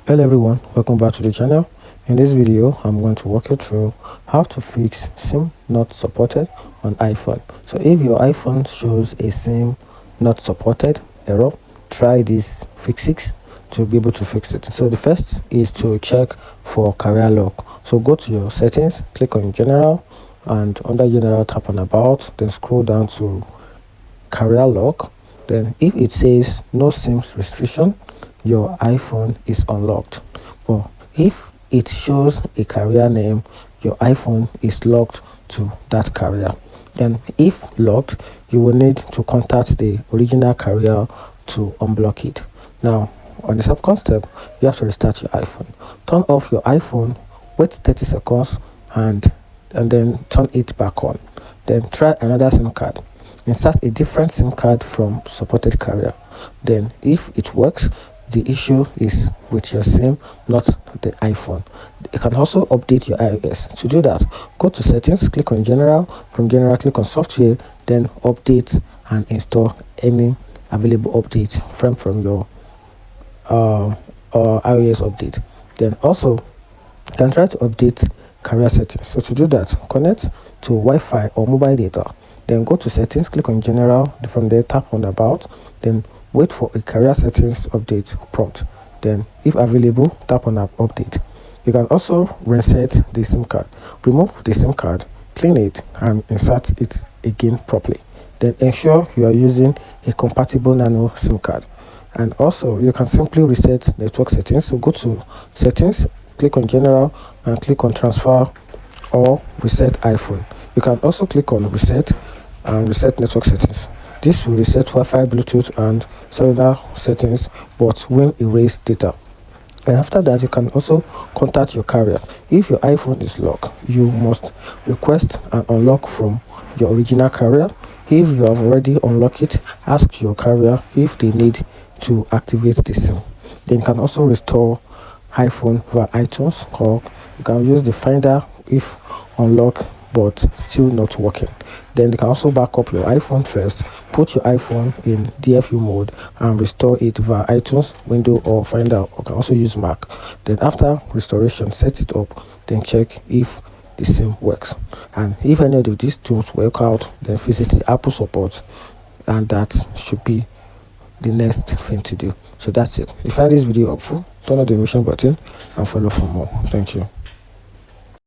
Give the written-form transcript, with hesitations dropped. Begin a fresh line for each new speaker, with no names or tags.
Hello everyone, welcome back to the channel. In this video I'm going to walk you through how to fix SIM not supported on iPhone. So if your iPhone shows a SIM not supported error, try these fixes to be able to fix it. So the first is to check for carrier lock. So go to your settings, click on general, and under general tap on about, then scroll down to carrier lock. Then if it says no SIMs restriction, your iPhone is unlocked. But if it shows a carrier name, your iPhone is locked to that carrier. Then if locked, you will need to contact the original carrier to unblock it. Now on the second step, you have to restart your iPhone. Turn off your iPhone, wait 30 seconds and then turn it back on. Then try another SIM card. Insert a different SIM card from supported carrier. Then if it works, the issue is with your SIM, not the iPhone. You can also update your iOS. To do that, go to settings, click on general, from general click on software, then update and install any available update from your iOS update. Then also you can try to update carrier settings. So to do that, connect to Wi-Fi or mobile data, then go to settings, click on general, from there tap on about, then wait for a carrier settings update prompt. Then if available, tap on update. You can also reset the SIM card. Remove the SIM card, clean it and insert it again properly. Then ensure you are using a compatible nano SIM card. And also you can simply reset network settings. So go to settings, click on general and click on transfer or reset iPhone. You can also click on reset and reset network settings. This will reset Wi-Fi, Bluetooth and cellular settings but will erase data. And after that, you can also contact your carrier. If your iPhone is locked, you must request an unlock from your original carrier. If you have already unlocked it, ask your carrier if they need to activate the SIM. Then you can also restore iPhone via iTunes, or you can use the finder if unlocked but still not working. Then you can also back up your iPhone first, put your iPhone in DFU mode and restore it via iTunes, window or finder, or can also use Mac. Then after restoration, set it up, then check if the SIM works. And if any of these tools work out, then visit the Apple support, and that should be the next thing to do. So that's it. If you find this video helpful, turn on the notification button and follow for more. Thank you.